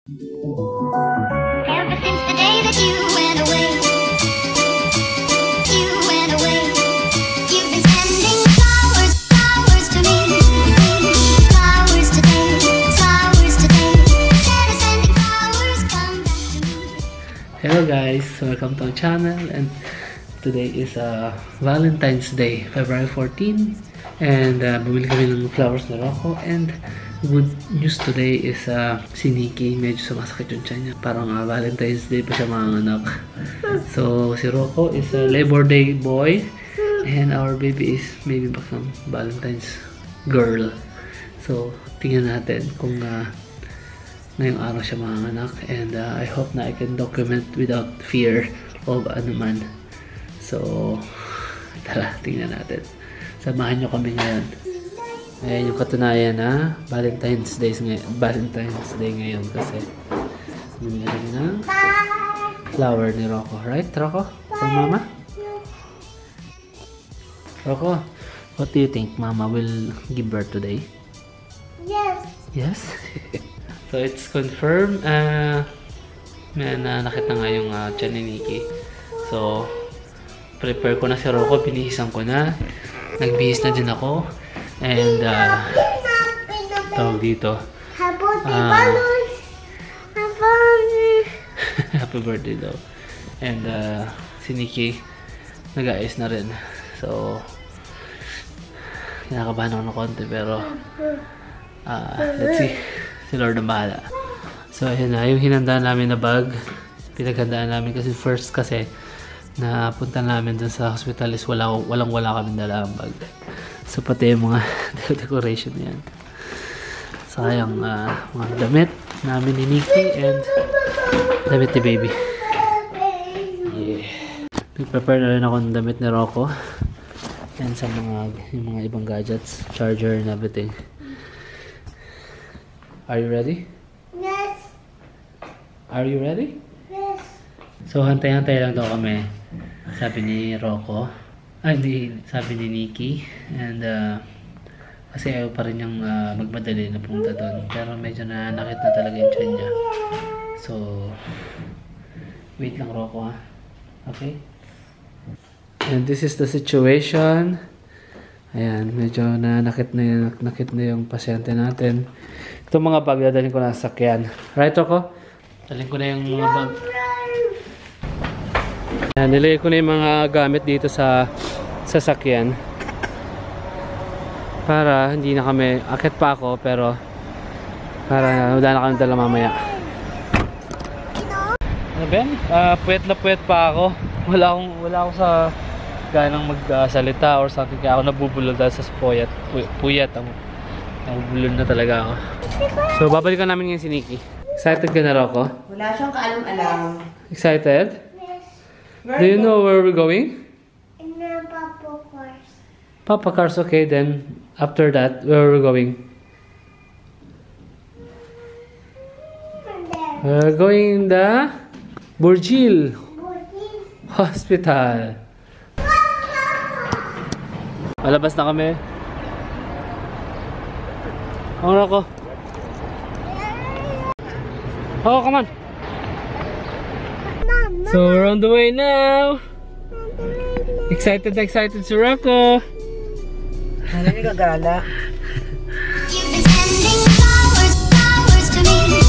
Ever since the day that you went away, you've been sending flowers, flowers to me, flowers today, instead of sending flowers, come back to me. Hello guys, welcome to our channel, and today is Valentine's Day, February 14, and bumili kami ng flowers na Rocco. And good news today is si Nikki medyo sumasakit yung tiyan niya. Parang Valentine's Day pa siya manganak. So si Rocco is a Labor Day boy, and our baby is maybe back ng Valentine's girl. So tingnan natin kung ngayong araw siya manganak, and I hope na I can document without fear of anuman. So tara, tingnan natin. Samahan nyo kami ngayon. Ayan yung katunayan na Valentine's Day ngayon kasi bumili kami ng flower ni Rocco. Right, Rocco? From Mama? Rocco, what do you think Mama will give birth today? Yes. Yes? So it's confirmed. May nakita nga yung tiyan ni Nikki. So prepare ko na si Rocco, binihisan ko na. Nagbihis na din ako. And tawag dito. Happy birthday daw. And si Nikki nag-aayos na rin. So kinakabahan ako ng konti, pero let's see. Si Lord ang bahala. So ayun na, yung hinanda namin na bag, pinaghandaan namin kasi first na punta namin dun sa hospital is walang kami dala ang bag. So pati yung mga decoration yan. Sayang mga damit namin ni Nikki and damit ni baby. Yeah. Nag-prepare na rin ako ng damit ni Rocco. And sa yung mga ibang gadgets, charger and everything. Are you ready? Yes. Are you ready? Yes. So hantay-hantay lang daw kami. Sabi ni Rocco. Sabi ni Nikki. And kasi ayaw pa rin niyang magmadali na pumunta doon. Pero medyo nanakit na talaga yung tiyan niya. So wait lang, Rocco, ha? Okay? And this is the situation. Ayan, medyo nakit na yung pasyente natin. Itong mga bag dadalhin ko na sa sakyan. Right, Rocco? Dalhin ko na yung mga bag. Ayan, nilagay ko na yung mga gamit dito sa sasakyan. Para hindi na kami, akit pa ako, pero para wala na kami dala mamaya. Ano Ben? Puwet na puwet pa ako. Wala akong sa ganang magsalita or something, kaya ako nabubulol dahil sa puyat. Nabubulol na talaga ako. So babalikan namin ngayon si Nikki. Excited ka na, Rocco? Wala siyang kaalam-alam. Excited? Yes. Do you know where we're going? In the Papa cars. Papa cars, okay. Then after that, where are we going? We're going in the Burjeel Hospital. Malabas na kami. Oh, Rocco. Oh, come on. So we're on the way now. Excited si Rocco. Ano yung gagala? You've been sending flowers, flowers to me,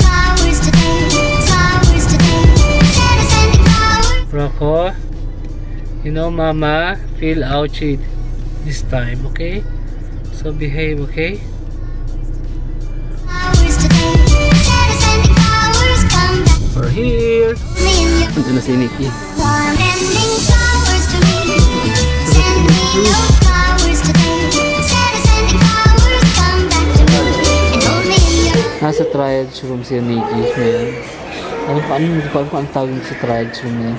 flowers today, instead of sending flowers. Rocco, you know Mama feel ouchy this time, okay? So behave, okay? Flowers today, instead of sending flowers, come back. We're here. Me and you. Ando na si Nikki. Warm ending flowers to me. Send me those flowers today, instead of sending flowers, come back to me and hold me in your. Nasa triage room si Nikki ngayon. Hindi ko alam kung ang tawag sa triage room niya.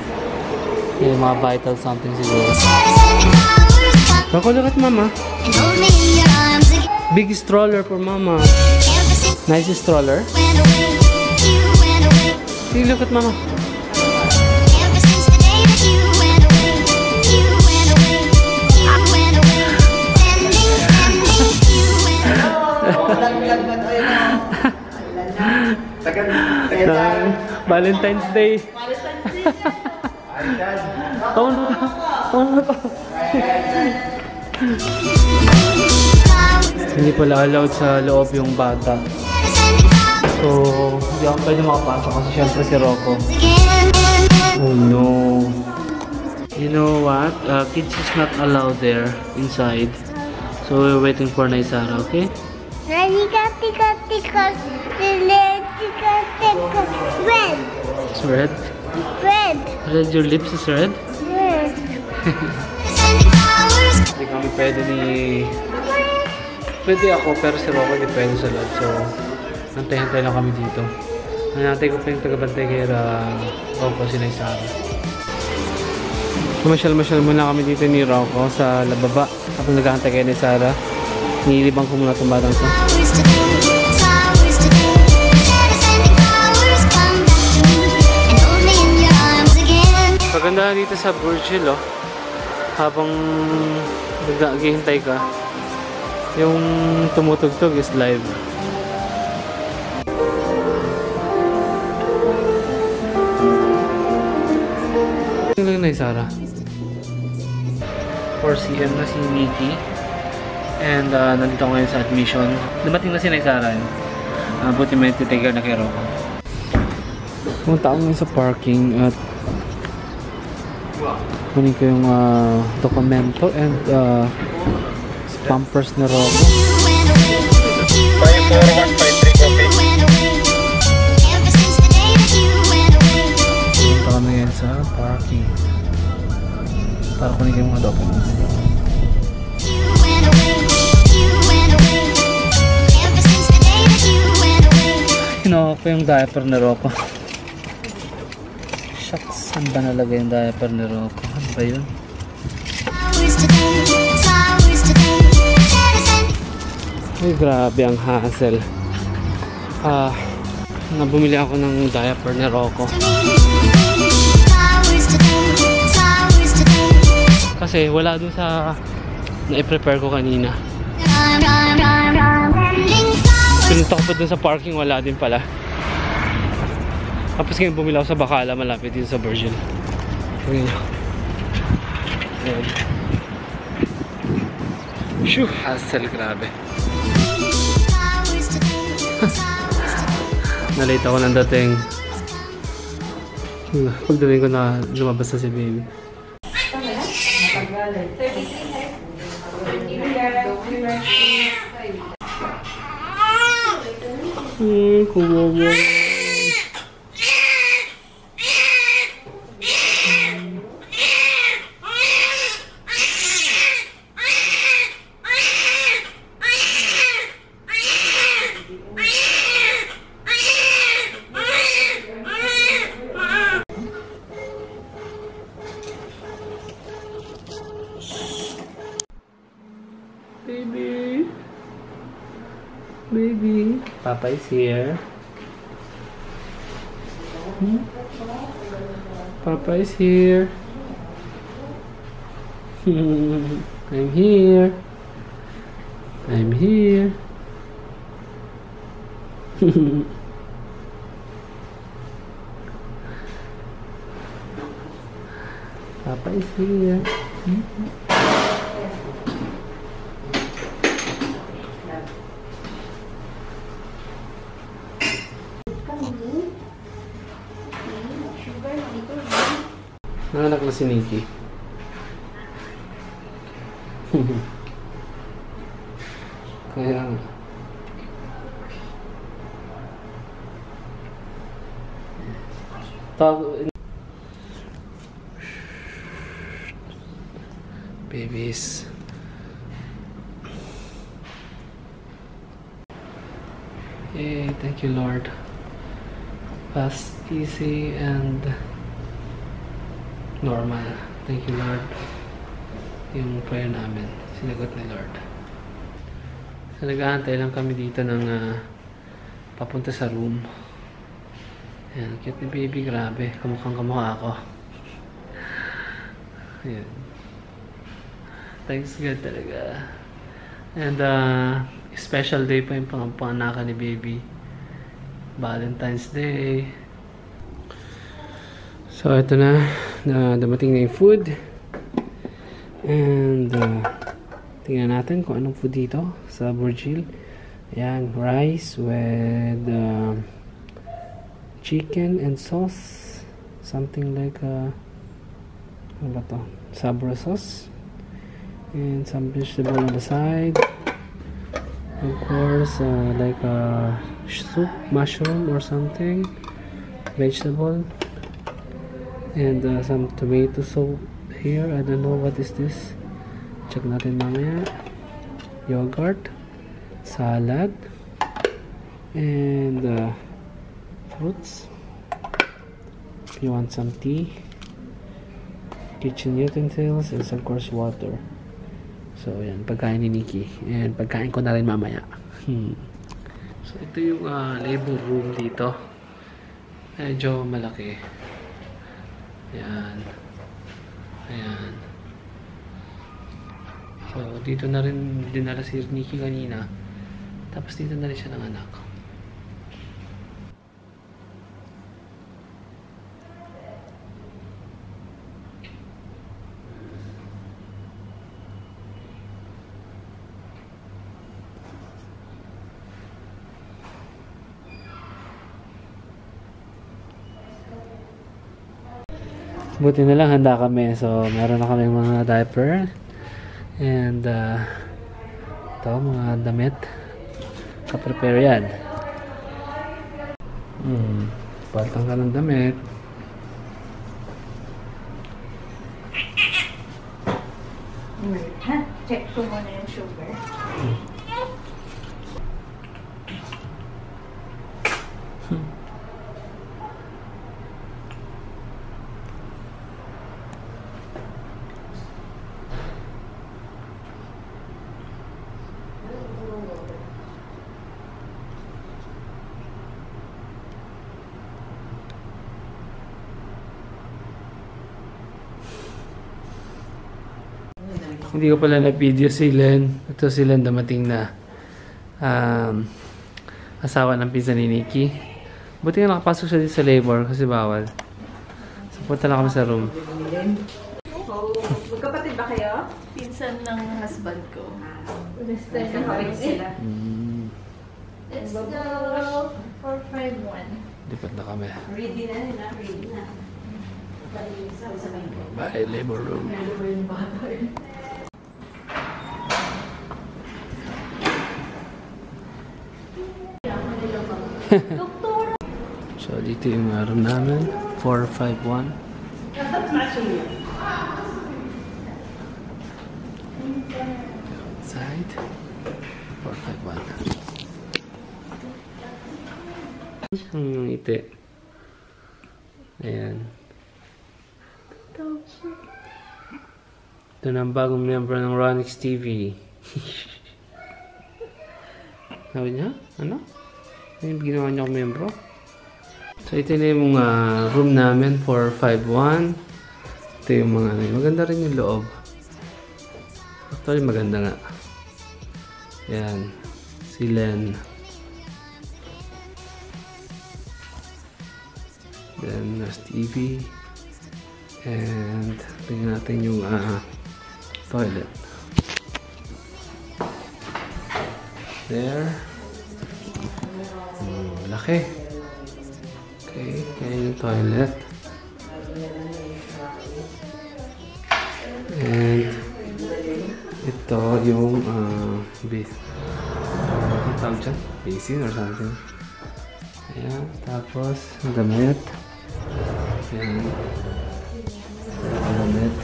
Yung mga vital something siguro. Instead of sending flowers, come Rocco, look at Mama. and hold me in your arms again. Big stroller for Mama. Ever since Nice stroller. went away, you went away. See, look at Mama. Ever since the day that you went away, you went away, you went away. Sending, you went away. Lag-lag ba tayo na? Valentine's Day. Hindi pala allowed sa loob yung bata. So, hindi ako pwede makapasok kasi syempre si Rocco. Oh no. You know what? Kids is not allowed there inside. So we're waiting for Naisara, okay? Red. It's red? Red. Red, your lips is red? Yes. Hindi kami pwede ni... Pwede ako, pero si Rocco hindi pwede sa loob. So, hantay-hantay lang kami dito. Hantay ko pa yung tagabantay kay Rocco, si Naisara. Masyal-masyal muna kami dito ni Rocco sa lababa. Kapag naghahantay kay Naisara, nilibang ko muna itong batang to. Paganda dito sa Burjeel, oh. Habang naghihintay ka, yung tumutugtog is live. Ano lang na Sara? 4cm na si Nikki. And nandito ako ngayon sa admission. Dumating na si Naisara yun. Buti may titigal na kay Rocco. Pumunta ako ngayon sa parking at kunin ko yung dokumento and pampers na Rocco. 54153 copy. Pumunta kami ngayon sa parking para kunin ko yung mga documents. Kinuha ko yung diaper ni Rocco. Shucks, saan ba nalagay yung diaper ni Rocco? Ano ba yun? Ay, grabe ang hassle. Nabumili ako ng diaper ni Rocco. Kasi wala dun sa na-prepare ko kanina. Pinunta ko pa dun sa parking, wala din pala. Tapos ngayon bumili ako sa Bacala, malapit dito sa Burjeel. Tingnan nyo. Ayan. Shoo! Hassle, grabe. Nalate ako ng dating. Pagdating ko na lumabas na si baby. Kuwawa. Baby. Baby. Papa is here. Papa is here. I'm here. I'm here. Papa is here. Nanganak na si Nikki. Kaya nga. Babies. Hey, thank you Lord. Fast, easy, and normal. Thank you Lord. Yung prayer namin, sinagot ni Lord. So nag-aantay lang kami dito ng papunta sa room. Ayan, cute ni baby, grabe. Kamukhang kamukha ako. Ayan. Thanks God talaga. And special day pa yung panganakan ni baby. Valentine's Day. So, ito na. Dumating na yung food. And, tingnan natin kung anong food dito sa Burjeel. Ayan, rice with chicken and sauce. Something like ano ba to? Sabra sauce. And some vegetable on the side. Of course, like a soup, mushroom or something. Vegetable. And some tomato soup here. I don't know what is this. Check natin mamaya. Yogurt. Salad. And fruits. If you want some tea. Kitchen utensils. And of course water. So yan, pagkain ni Nikki. And pagkain ko na rin mamaya. So ito yung labor room dito. Medyo malaki. Ayan. Ayan. So, dito na rin dinala si Nikki kanina. Tapos dito na rin siya ng anak. Buti na lang handa kami. So, meron na kami mga diaper. And, ito, mga damit. Ka-prepare yan. Paltang ka ng damit. Check ko muna yung sugar. Hindi ko pala na-video si Len. Ito si Len dumating na asawa ng pinsan ni Nikki. Buti nga nakapasok siya dito sa labor kasi bawal. So, punta lang kami sa room. Magkapatid ba kayo? Pinsan ng husband ko. Mister na kawin sila. It's the 451. Lipat na kami. Ready na nila, ready na. Bye, labor room. So, dito yung room namin. 451. Side. 451. Ang ngiti. Ayan. Ito na ang bagong member ng Ronix TV. Sabi niya? Ano? Ano yung ginawa niya akong membro? So, ito na yung room namin, 451. Ito yung mga ano. Maganda rin yung loob. Actually, maganda nga. Ayan. Si Len. Then, there's TV. And, tingnan natin yung toilet. There. Laki. Okay, kaya yung toilet. And ito yung basin or something. Ayan, tapos damit. Ayan. Damit.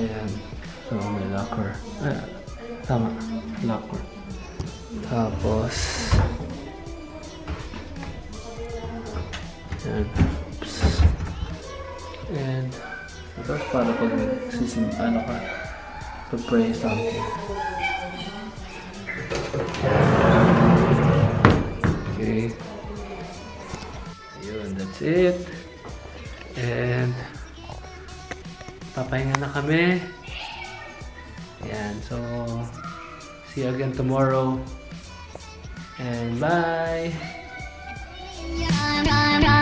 Ayan. So, may locker. Tama. Locker. Tapos ayan. Oops. And ito para pag ano ka, pag-pray something. Okay. Ayun, that's it. And papahinga na kami. Ayan, so See you again tomorrow. And bye! Yeah,